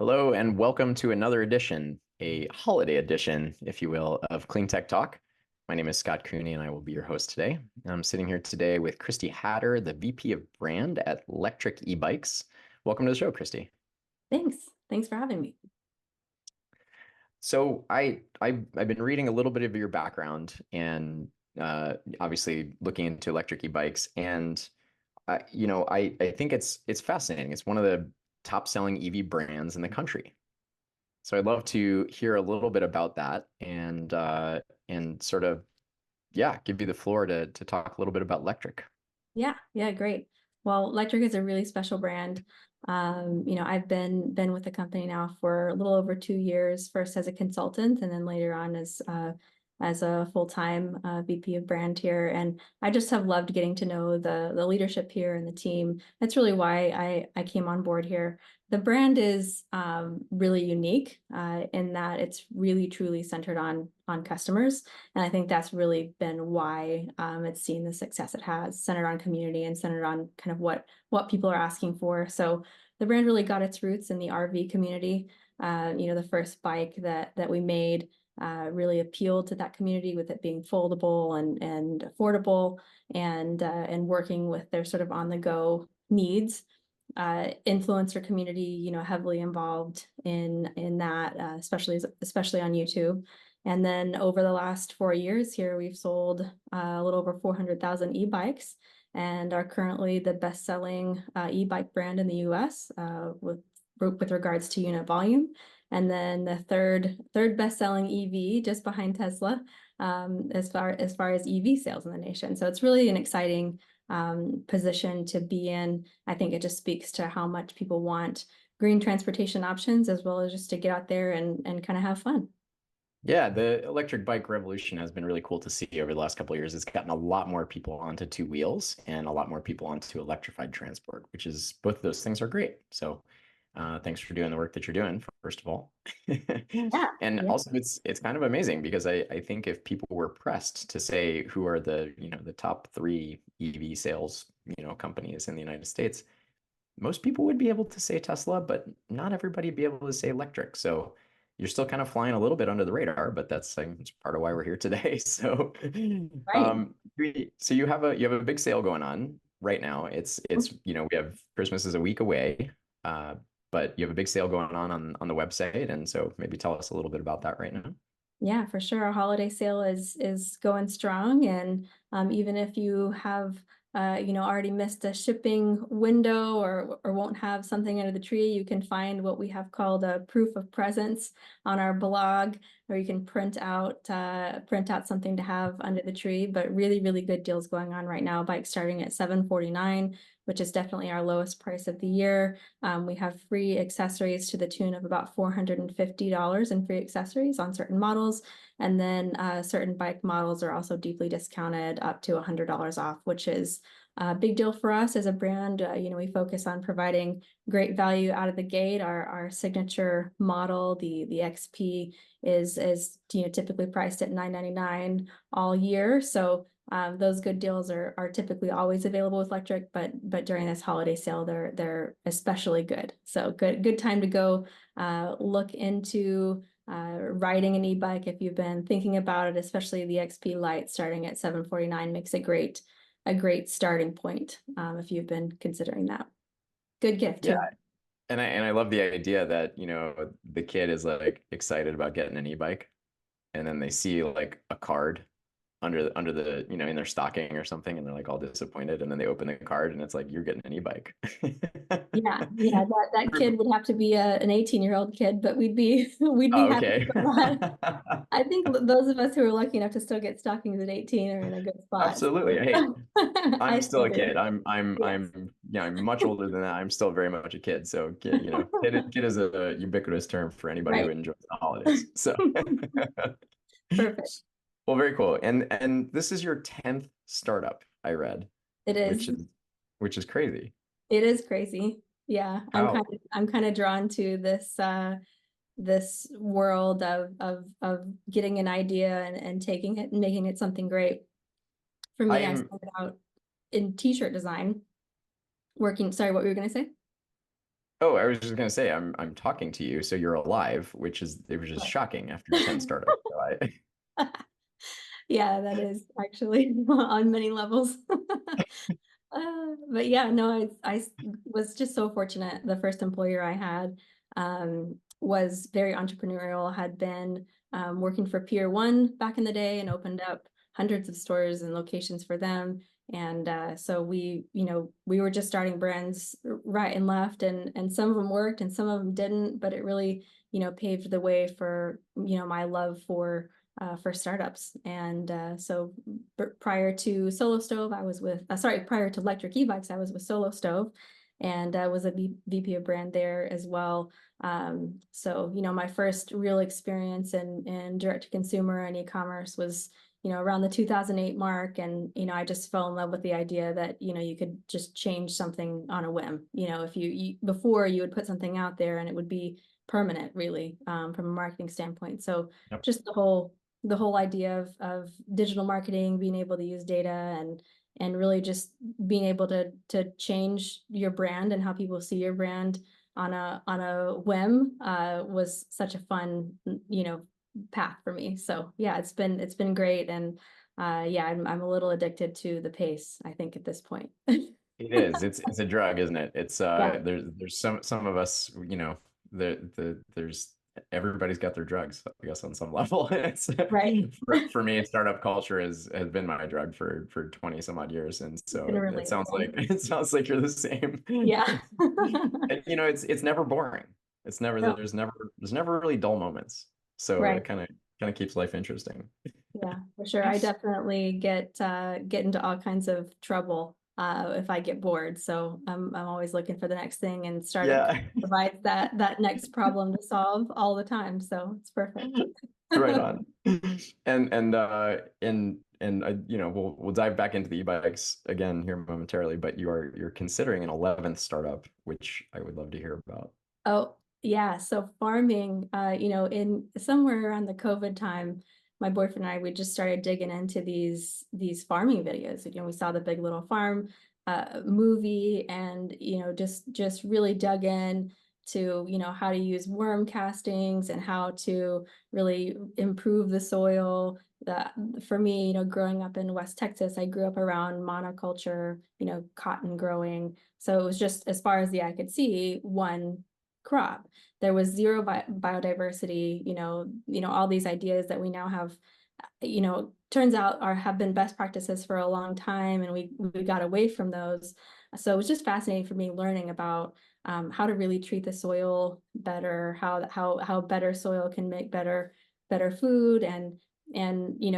Hello and welcome to another edition, a holiday edition, if you will, of Clean Tech Talk. My name is Scott Cooney and I will be your host today. I'm sitting here today with Christy Hatter, the VP of Brand at Electric eBikes. Welcome to the show, Christy. Thanks. Thanks for having me. So I've been reading a little bit of your background and obviously looking into electric e-bikes, and I think it's fascinating. It's one of the top selling EV brands in the country. So I'd love to hear a little bit about that and sort of give you the floor to talk a little bit about electric. Yeah, great. Well, Electric is a really special brand. I've been with the company now for a little over 2 years, first as a consultant and then later on as a full-time VP of brand here. And I just have loved getting to know the leadership here and the team. That's really why I came on board here. The brand is really unique in that it's really truly centered on customers. And I think that's really been why it's seen the success it has, centered on community and centered on kind of what people are asking for. So the brand really got its roots in the RV community. The first bike that we made really appealed to that community with it being foldable and affordable and working with their sort of on-the-go needs. Influencer community, heavily involved in that, especially on YouTube. And then over the last 4 years here, we've sold a little over 400,000 e-bikes and are currently the best-selling e-bike brand in the US with regards to unit volume. And then the third best-selling EV, just behind Tesla, as far as EV sales in the nation. So it's really an exciting position to be in. I think it just speaks to how much people want green transportation options, as well as just to get out there and kind of have fun. Yeah, the electric bike revolution has been really cool to see over the last couple of years. It's gotten a lot more people onto two wheels and a lot more people onto electrified transport, which is both of those things are great. So thanks for doing the work that you're doing, first of all. And Yeah. also it's kind of amazing because I think if people were pressed to say who are the top three EV sales companies in the United States, most people would be able to say Tesla, but not everybody would be able to say electric. So you're still kind of flying a little bit under the radar, but that's part of why we're here today. So, Right. so you have a big sale going on right now. It's we have Christmas is a week away, but you have a big sale going on the website, and so maybe tell us a little bit about that right now. Yeah, for sure. Our holiday sale is going strong, and even if you have already missed a shipping window or won't have something under the tree, you can find what we have called a proof of presence on our blog, or you can print out something to have under the tree. But really, really good deals going on right now. Bikes starting at $749, which is definitely our lowest price of the year. We have free accessories to the tune of about $450 in free accessories on certain models. And then certain bike models are also deeply discounted up to $100 off, which is a big deal for us as a brand. We focus on providing great value out of the gate. Our signature model, the XP, is typically priced at $999 all year. So those good deals are typically always available with Electric, but during this holiday sale, they're especially good. So good time to go look into riding an e-bike if you've been thinking about it, especially the XP Lite starting at $749 makes a great starting point if you've been considering that. Good gift Yeah, too. and I love the idea that the kid is like excited about getting an e-bike, and then they see like a card under the in their stocking or something, and they're like all disappointed, and then they open the card and it's like you're getting an e-bike. Yeah, that kid would have to be an 18-year-old kid, but we'd be Oh, happy okay. for that. I think those of us who are lucky enough to still get stockings at 18 are in a good spot. Absolutely. So Hey, I I'm still feel a kid. you. Yes. I'm much older than that. I'm still very much a kid. So kid is a ubiquitous term for anybody who Right. enjoys the holidays. So Perfect. well, very cool. And this is your 10th startup, I read, It which is. is crazy. It is crazy. Yeah, How? I'm kind of drawn to this world of getting an idea and taking it and making it something great. For me, I I'm started out in t-shirt design, working. Sorry, what were you going to say? Oh, I was just gonna say I'm talking to you, so you're alive, it was just Right. shocking after 10 startups. So Yeah, that is actually on many levels. But yeah, no, was just so fortunate. The first employer I had was very entrepreneurial, had been working for Pier 1 back in the day and opened up hundreds of stores and locations for them. And so we were just starting brands right and left, and some of them worked and some of them didn't, but it really, paved the way for, my love for startups. And so prior to Solo Stove, I was with, prior to electric e-bikes, I was with Solo Stove and I was a VP of brand there as well. So, my first real experience in direct to consumer and e-commerce was, around the 2008 mark. And, I just fell in love with the idea that, you could just change something on a whim. If before you would put something out there and it would be permanent, really, from a marketing standpoint. So yep. just the whole idea of digital marketing, being able to use data and really just being able to change your brand and how people see your brand on a whim was such a fun, path for me. So yeah, it's been great. And yeah, I'm a little addicted to the pace, I think, at this point. It is. It's a drug, isn't it? It's Yeah, there's some of us, there's everybody's got their drugs, I guess, on some level. It's right. for me, startup culture has been my drug for 20 some odd years. And Can so it relate sounds like then. it sounds like you're the same. Yeah. And it's never boring. It's never No, there's never really dull moments. So it right. kind of keeps life interesting. Yeah, for sure. I definitely get into all kinds of trouble if I get bored. So I'm always looking for the next thing, and startup Yeah. provides that next problem to solve all the time. So it's perfect. Right on. We'll dive back into the e-bikes again here momentarily, but you're considering an 11th startup, which I would love to hear about. Oh, yeah. So farming, in somewhere around the COVID time, my boyfriend and I, we just started digging into these farming videos. We saw the Big Little Farm movie, and just really dug in to how to use worm castings and how to really improve the soil. That for me, growing up in West Texas, I grew up around monoculture, cotton growing. So it was just as far as the eye could see, one crop. There was zero biodiversity, all these ideas that we now have, turns out have been best practices for a long time, and we got away from those. So it was just fascinating for me learning about how to really treat the soil better, how better soil can make better food. And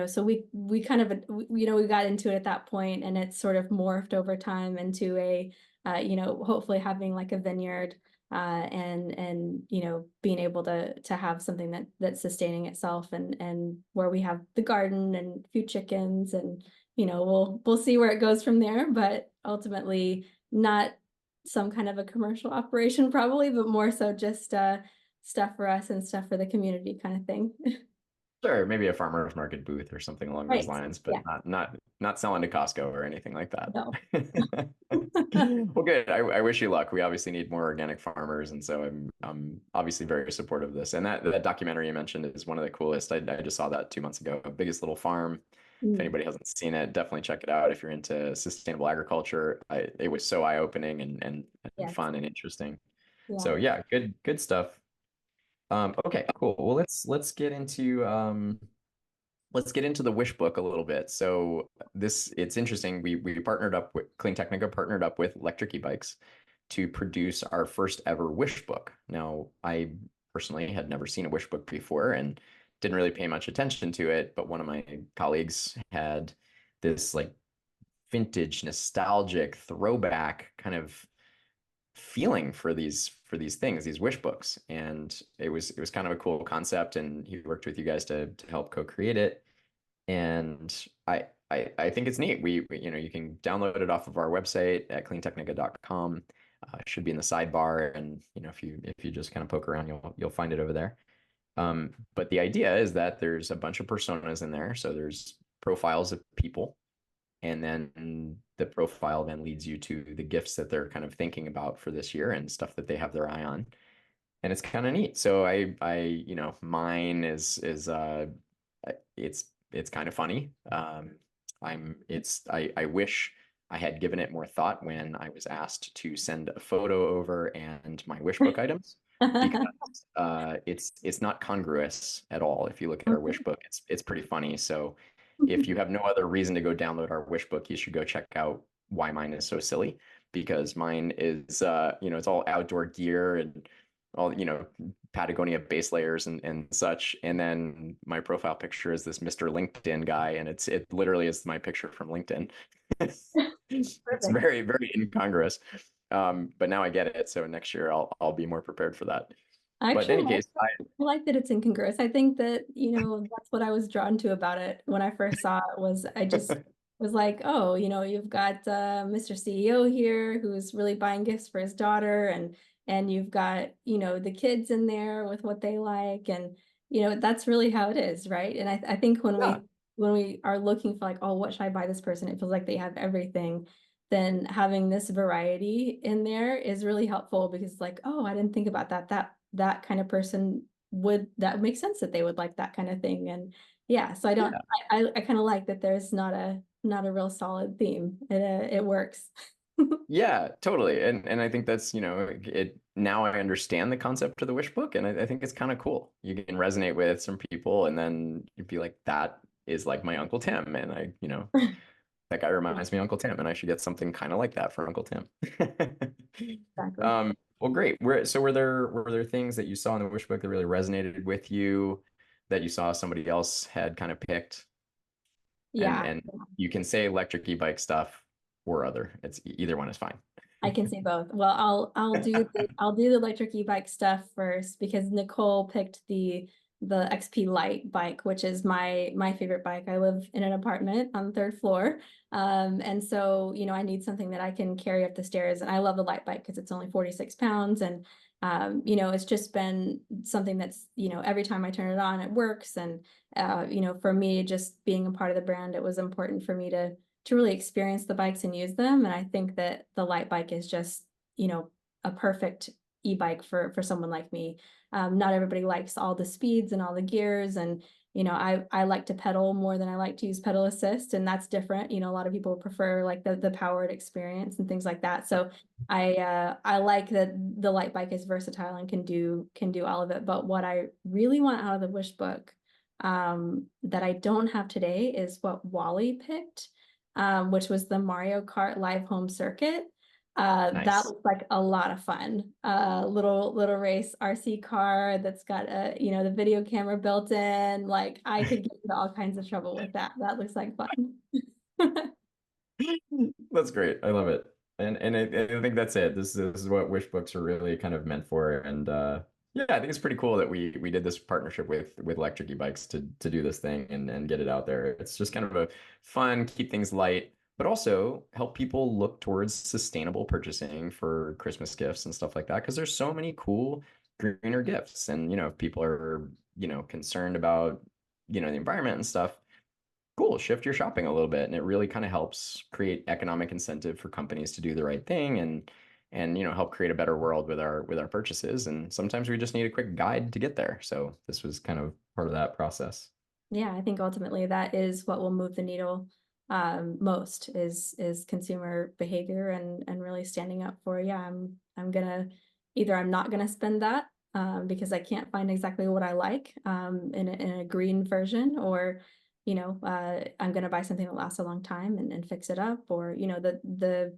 so we kind of we got into it at that point, and it's sort of morphed over time into a hopefully having like a vineyard and being able to have something that's sustaining itself, and where we have the garden and a few chickens, and we'll see where it goes from there, but ultimately not some kind of a commercial operation probably, but more so just stuff for us and stuff for the community kind of thing. Sure, maybe a farmer's market booth or something along those Right. lines, but Yeah. not selling to Costco or anything like No. that. Well, good. I wish you luck. We obviously need more organic farmers, and so I'm obviously very supportive of this. And that documentary you mentioned is one of the coolest. I just saw that 2 months ago. Biggest Little Farm. If Mm, anybody hasn't seen it, definitely check it out if you're into sustainable agriculture. It was so eye-opening and yes. fun and interesting. Yeah. So yeah, good stuff. Okay, cool. Well, let's get into the Wishbook a little bit. So it's interesting. We partnered up with CleanTechnica partnered up with electric e-bikes to produce our first ever Wishbook. Now, I personally had never seen a Wishbook before and didn't really pay much attention to it, but one of my colleagues had this like vintage, nostalgic, throwback kind of feeling for these things, these wish books. And it was kind of a cool concept. And he worked with you guys to help co-create it. And I think it's neat. You can download it off of our website at cleantechnica.com. Should be in the sidebar, and if you just kind of poke around, you'll find it over there. But the idea is that there's a bunch of personas in there. So there's profiles of people, and then the profile then leads you to the gifts that they're kind of thinking about for this year and stuff that they have their eye on. And it's kind of neat. So mine is it's kind of funny. I wish I had given it more thought when I was asked to send a photo over and my Wishbook items, because it's not congruous at all. If you look at our Wishbook, it's pretty funny. So if you have no other reason to go download our Wishbook, you should go check out why mine is so silly, because mine is it's all outdoor gear and all, Patagonia base layers and such. And then my profile picture is this Mr. LinkedIn guy, and it literally is my picture from LinkedIn. It's Perfect. very, very incongruous. But now I get it. So next year I'll be more prepared for that. I But in actually any case, I like that it's incongruous. I think that, that's what I was drawn to about it when I first saw it was I just was like, oh, you've got Mr. CEO here who's really buying gifts for his daughter, and you've got, the kids in there with what they like, and that's really how it is, right? And I think when yeah, we are looking for like, oh, what should I buy this person? It feels like they have everything. Then having this variety in there is really helpful because like, oh, I didn't think about that kind of person that makes sense that they would like that kind of thing. And yeah, so I don't yeah. I kind of like that there's not a real solid theme. It works. Yeah, totally. And I think that's, it now I understand the concept of the wish book, and I think it's kind of cool. You can resonate with some people and then you'd be like, that is like my Uncle Tim. And that guy reminds me of Uncle Tim, and I should get something kind of like that for Uncle Tim. Exactly. Well, great. Were there things that you saw in the wish book that really resonated with you, that you saw somebody else had kind of picked? And Yeah. you can say electric e-bike stuff or other. It's either one is fine. I can say both. Well, I'll do the electric e-bike stuff first because Nicole picked the XP Lite bike, which is my favorite bike. I live in an apartment on the third floor. And so, I need something that I can carry up the stairs. And I love the light bike because it's only 46 pounds. And it's just been something that's, every time I turn it on, it works. And for me, just being a part of the brand, it was important for me to really experience the bikes and use them. And I think that the light bike is just, a perfect e-bike for someone like me. Not everybody likes all the speeds and all the gears. And, I like to pedal more than I like to use pedal assist. And that's different. A lot of people prefer like the powered experience and things like that. So I like that the light bike is versatile and can do all of it. But what I really want out of the wish book that I don't have today is what Wally picked, which was the Mario Kart Live Home Circuit. That Nice. looks like a lot of fun. Little race RC car that's got the video camera built in. Like I could get into all kinds of trouble with that. That looks like fun. That's great. I love it. And I think that's it. This is what wish books are really kind of meant for. And yeah, I think it's pretty cool that we did this partnership with electric e-bikes to do this thing and get it out there. It's just kind of a fun, keep things light, but also help people look towards sustainable purchasing for Christmas gifts and stuff like that. Because there's so many cool greener gifts. And if people are, concerned about, the environment and stuff, cool, shift your shopping a little bit. And it really kind of helps create economic incentive for companies to do the right thing and help create a better world with our purchases. And sometimes we just need a quick guide to get there. So this was kind of part of that process. Yeah, I think ultimately that is what will move the needle most is consumer behavior and really standing up for, yeah, I'm gonna either I'm not gonna spend that because I can't find exactly what I like in a green version, or I'm gonna buy something that lasts a long time and fix it up, or the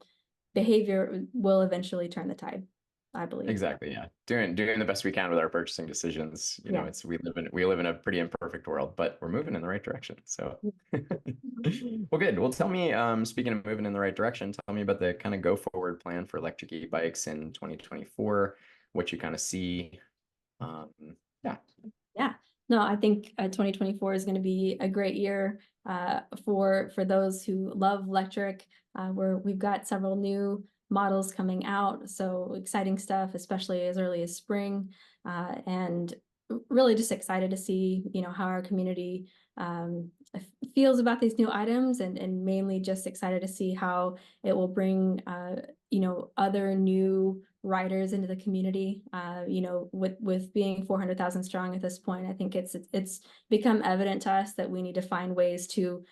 behavior will eventually turn the tide, I believe. Exactly. Yeah. Doing the best we can with our purchasing decisions. Yeah. It's we live in a pretty imperfect world, but we're moving in the right direction. So well, good. Well, tell me, speaking of moving in the right direction, tell me about the kind of go forward plan for electric e-bikes in 2024, what you kind of see. Um, yeah. Yeah, no, I think 2024 is going to be a great year for those who love electric. We've got several new models coming out, so exciting stuff, especially as early as spring. And really just excited to see, how our community feels about these new items, and mainly just excited to see how it will bring, other new riders into the community. With being 400,000 strong at this point, I think it's become evident to us that we need to find ways to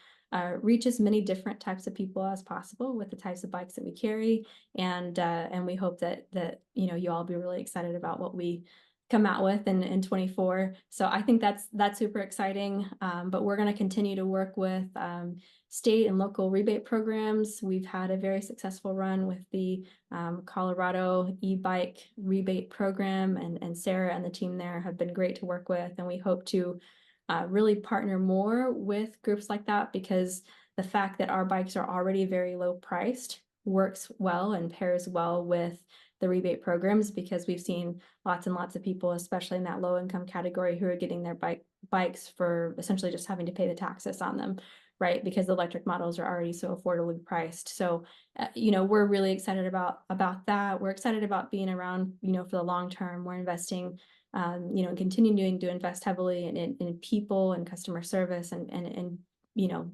reach as many different types of people as possible with the types of bikes that we carry, and we hope that you all be really excited about what we come out with in 24. So I think that's super exciting. But we're going to continue to work with state and local rebate programs. We've had a very successful run with the Colorado eBike rebate program, and Sarah and the team there have been great to work with. And we hope to really partner more with groups like that, because the fact that our bikes are already very low priced works well and pairs well with the rebate programs, because we've seen lots and lots of people, especially in that low income category, who are getting their bikes for essentially just having to pay the taxes on them, right? Because the electric models are already so affordably priced. So, we're really excited about that. We're excited about being around, for the long term. We're investing, continuing to invest heavily in people and customer service, and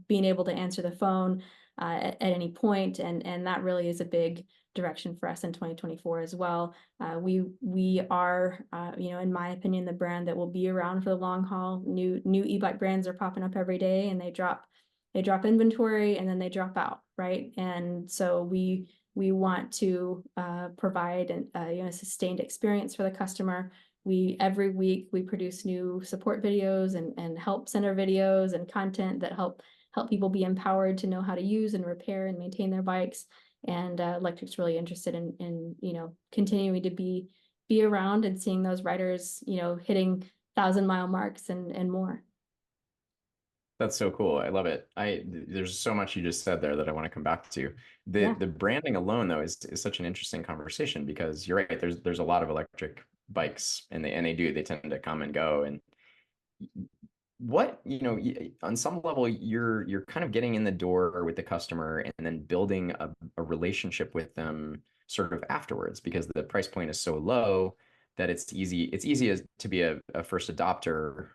being able to answer the phone at any point, and that really is a big direction for us in 2024 as well. We are, in my opinion, the brand that will be around for the long haul. New e-bike brands are popping up every day, and they drop inventory and then they drop out, right? And so we want to provide a sustained experience for the customer. Every week we produce new support videos and help center videos and content that help people be empowered to know how to use and repair and maintain their bikes. And Lectric's really interested in continuing to be around and seeing those riders hitting 1,000-mile marks and more. That's so cool. I love it. There's so much you just said there that I want to come back to. The branding alone, though, is such an interesting conversation, because you're right. There's a lot of electric bikes, and they tend to come and go. And what, on some level, you're kind of getting in the door with the customer and then building a relationship with them sort of afterwards, because the price point is so low that it's easy to be a first adopter.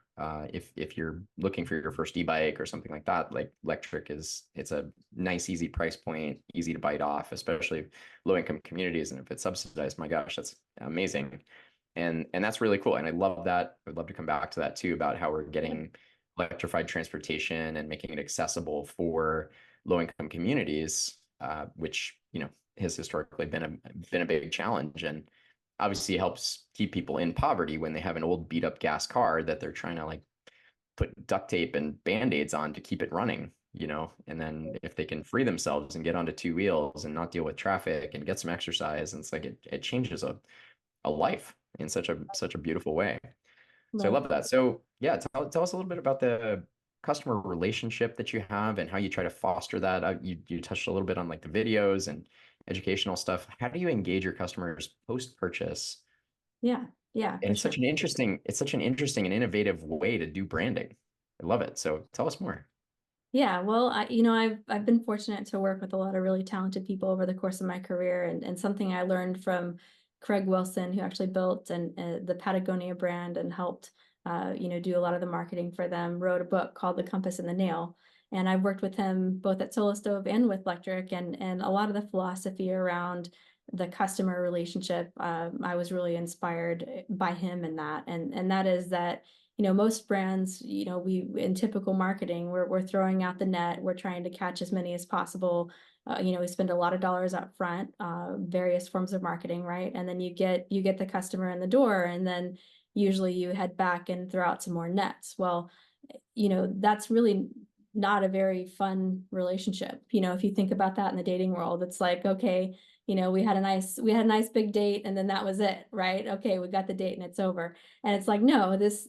If you're looking for your first e-bike or something like that, like electric it's a nice, easy price point, easy to bite off, especially low income communities. And if it's subsidized, my gosh, that's amazing. And that's really cool. And I love that. I'd love to come back to that too, about how we're getting electrified transportation and making it accessible for low income communities, which, has historically been a big challenge, and obviously helps keep people in poverty when they have an old beat up gas car that they're trying to like put duct tape and band-aids on to keep it running, and then if they can free themselves and get onto two wheels and not deal with traffic and get some exercise, and it's like it changes a life in such a beautiful way. So I Right. love that. So yeah, tell us a little bit about the customer relationship that you have and how you try to foster that. You touched a little bit on like the videos and educational stuff. How do you engage your customers post-purchase? Yeah. Yeah, And for sure. it's such an interesting and innovative way to do branding. I love it. So tell us more. Yeah, well, I've been fortunate to work with a lot of really talented people over the course of my career, and something I learned from Craig Wilson, who actually built the Patagonia brand and helped do a lot of the marketing for them, wrote a book called The Compass and the Nail. And I've worked with him both at Solo Stove and with Lectric, and a lot of the philosophy around the customer relationship. I was really inspired by him in that, and that is that most brands, we in typical marketing, we're throwing out the net, we're trying to catch as many as possible. We spend a lot of dollars up front, various forms of marketing, right? And then you get the customer in the door, and then usually you head back and throw out some more nets. Well, that's really not a very fun relationship. If you think about that in the dating world, it's like, okay, we had a nice big date, and then that was it, right? Okay, we got the date and it's over. And it's like, no, this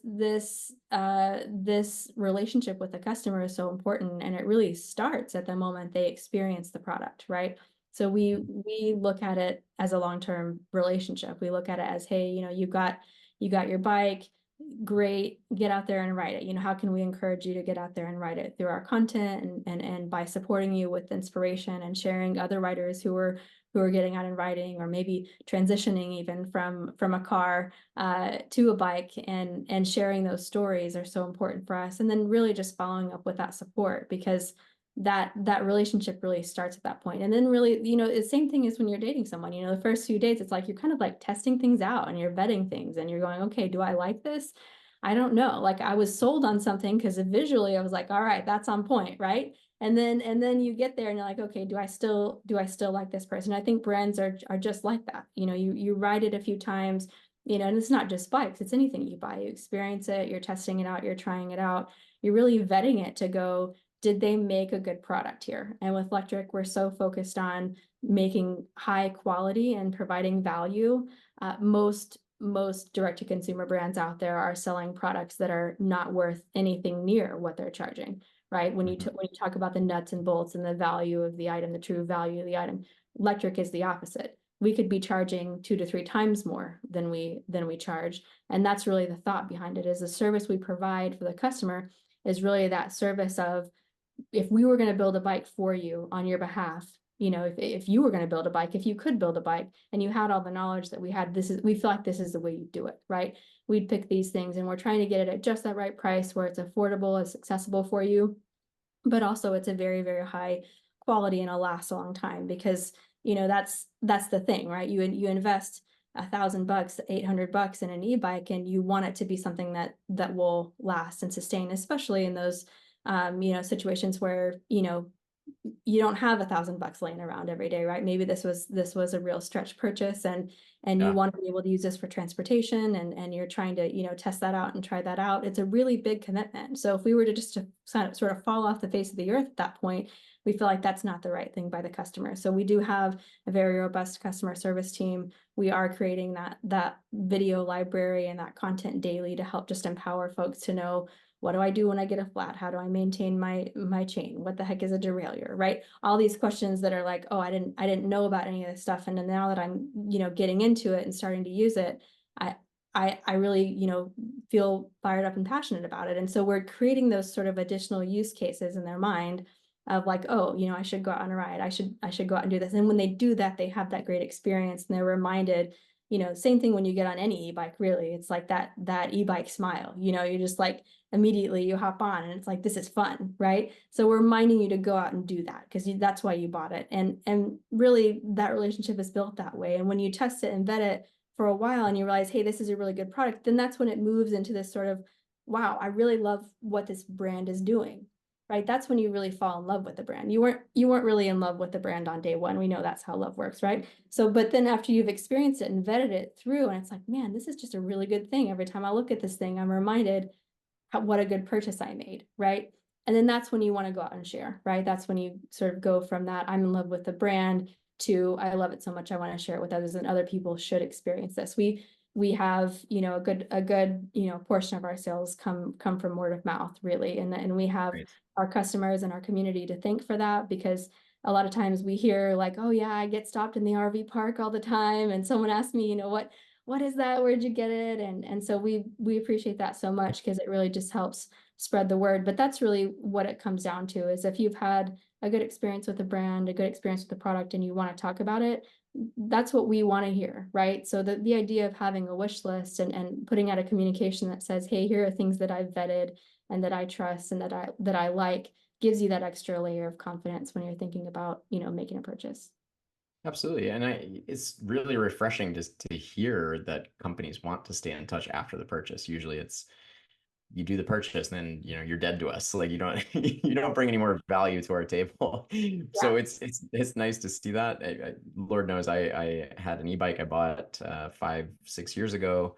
relationship with the customer is so important, and it really starts at the moment they experience the product, right? So we look at it as a long-term relationship. We look at it as, hey, you got your bike, great, get out there and ride it. How can we encourage you to get out there and ride it? Through our content, and by supporting you with inspiration and sharing other riders who are who are getting out and riding, or maybe transitioning even from a car to a bike, and sharing those stories are so important for us. And then really just following up with that support, because that relationship really starts at that point. And then really, the same thing as when you're dating someone, the first few dates, it's like you're kind of like testing things out and you're vetting things and you're going, okay, do I like this? I don't know. Like, I was sold on something because visually I was like, all right, that's on point, right? And then you get there and you're like, okay, do I still like this person? I think brands are just like that. You ride it a few times, and it's not just bikes, it's anything you buy. You experience it, you're testing it out, you're trying it out, you're really vetting it to go, did they make a good product here? And with electric, we're so focused on making high quality and providing value. Most direct to consumer brands out there are selling products that are not worth anything near what they're charging, right? When you talk about the nuts and bolts and the value of the item, the true value of the item, electric is the opposite. We could be charging 2 to 3 times more than we charge. And that's really the thought behind it, is the service we provide for the customer is really that service of, if we were going to build a bike for you on your behalf, if you were going to build a bike, if you could build a bike and you had all the knowledge that we had, we feel like this is the way you do it, right? We'd pick these things, and we're trying to get it at just that right price where it's affordable, it's accessible for you, but also it's a very, very high quality and it'll last a long time, because, that's the thing, right? You invest $1,000, $800 in an e-bike, and you want it to be something that will last and sustain, especially in those situations where, you don't have $1,000 laying around every day, right? Maybe this was a real stretch purchase, and you Yeah, want to be able to use this for transportation, and you're trying to, test that out and try that out. It's a really big commitment. So if we were to just to sort of fall off the face of the earth at that point, we feel like that's not the right thing by the customer. So we do have a very robust customer service team. We are creating that video library and that content daily to help just empower folks to know, what do I do when I get a flat? How do I maintain my chain? What the heck is a derailleur, right? All these questions that are like, oh, I didn't know about any of this stuff. And then now that I'm, getting into it and starting to use it, I really, feel fired up and passionate about it. And so we're creating those sort of additional use cases in their mind of like, oh, I should go out on a ride. I should go out and do this. And when they do that, they have that great experience, and they're reminded, same thing when you get on any e-bike, really. It's like that e-bike smile, you're just like, immediately you hop on and it's like, this is fun, right? So we're reminding you to go out and do that, because that's why you bought it. And really that relationship is built that way. And when you test it and vet it for a while and you realize, hey, this is a really good product, then that's when it moves into this sort of, wow, I really love what this brand is doing, right? That's when you really fall in love with the brand. You weren't really in love with the brand on day one. We know that's how love works, right? So, but then after you've experienced it and vetted it through, and it's like, man, this is just a really good thing. Every time I look at this thing, I'm reminded what a good purchase I made, right? And then that's when you want to go out and share, right? That's when you sort of go from that, I'm in love with the brand, to I love it so much I want to share it with others, and other people should experience this. We have, a good, portion of our sales come from word of mouth, really. And we have great. our customers and our community to thank for that, because a lot of times we hear like, oh yeah, I get stopped in the RV park all the time, and someone asks me, what is that? Where'd you get it? And so we appreciate that so much, because it really just helps spread the word. But that's really what it comes down to, is if you've had a good experience with the brand, a good experience with the product, and you want to talk about it, that's what we want to hear, right? So the idea of having a wish list and putting out a communication that says, hey, here are things that I've vetted and that I trust and that I like, gives you that extra layer of confidence when you're thinking about, making a purchase. Absolutely. And it's really refreshing just to hear that companies want to stay in touch after the purchase. Usually it's, you do the purchase and then, you're dead to us. Like, you don't you don't bring any more value to our table. Yeah. So it's nice to see that. Lord knows I had an e-bike I bought 5, 6 years ago.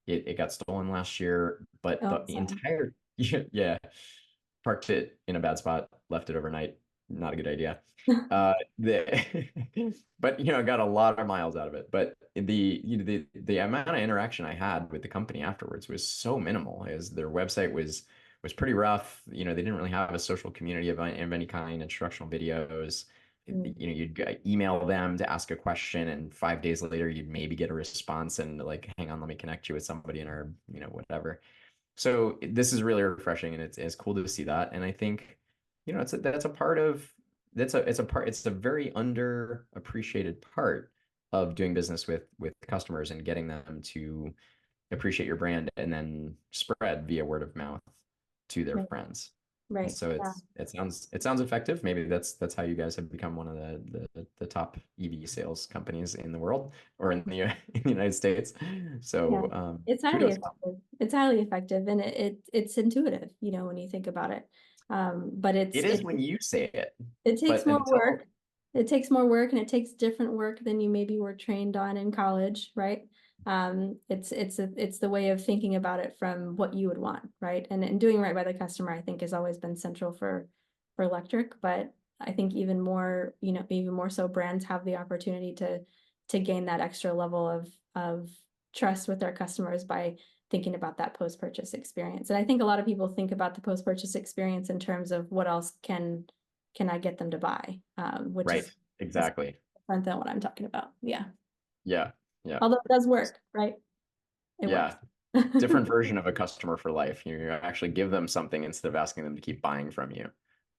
It got stolen last year, but Oh, the sorry. entire yeah, parked it in a bad spot, left it overnight. Not a good idea. The but I got a lot of miles out of it. But the amount of interaction I had with the company afterwards was so minimal, as their website was pretty rough. They didn't really have a social community of any kind, instructional videos. Mm. You'd email them to ask a question, and 5 days later you'd maybe get a response and like, hang on, let me connect you with somebody in our, whatever. So this is really refreshing, and it's cool to see that. And I think, that's a part of it's a very underappreciated part of doing business with customers and getting them to appreciate your brand and then spread via word of mouth to their Right. friends. And Right. so Yeah. it sounds effective. Maybe that's how you guys have become one of the top EV sales companies in the world or in the in the United States. Yeah. So It's highly kudos. effective. It's highly effective, and it's intuitive, when you think about it. But It is when you say it, it takes but more until work. It takes more work, and it takes different work than you maybe were trained on in college, right? It's the way of thinking about it from what you would want, right? And doing right by the customer, I think, has always been central for electric, but I think even more so brands have the opportunity to gain that extra level of trust with their customers by thinking about that post-purchase experience. And I think a lot of people think about the post-purchase experience in terms of what else can I get them to buy, which right, is exactly. different than what I'm talking about. Yeah. Yeah, yeah, Although it does work, right? It works. yeah. Different version of a customer for life. You actually give them something instead of asking them to keep buying from you.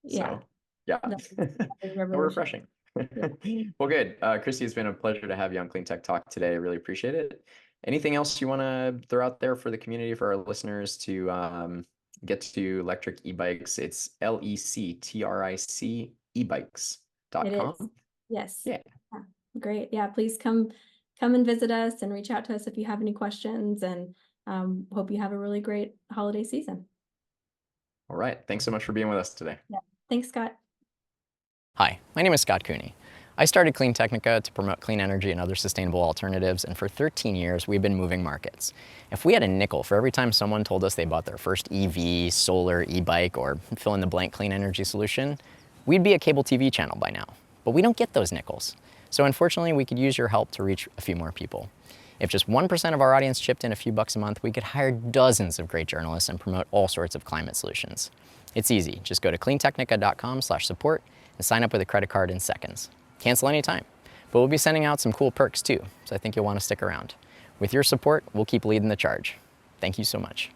Yeah. So yeah, That is how revolution. refreshing. Yeah. Well, good. Christy, it's been a pleasure to have you on Clean Tech Talk today. I really appreciate it. Anything else you want to throw out there for the community, for our listeners to get to electric e-bikes? It's LECTRIC It is. ebikes.com. Yes. Yeah. Yeah. Great. Yeah. Please come and visit us and reach out to us if you have any questions, and hope you have a really great holiday season. All right. Thanks so much for being with us today. Yeah. Thanks, Scott. Hi, my name is Scott Cooney. I started CleanTechnica to promote clean energy and other sustainable alternatives, and for 13 years we've been moving markets. If we had a nickel for every time someone told us they bought their first EV, solar, e-bike, or fill in the blank clean energy solution, we'd be a cable TV channel by now. But we don't get those nickels. So unfortunately, we could use your help to reach a few more people. If just 1% of our audience chipped in a few bucks a month, we could hire dozens of great journalists and promote all sorts of climate solutions. It's easy. Just go to cleantechnica.com/support and sign up with a credit card in seconds. Cancel anytime. But we'll be sending out some cool perks too, so I think you'll want to stick around. With your support, we'll keep leading the charge. Thank you so much.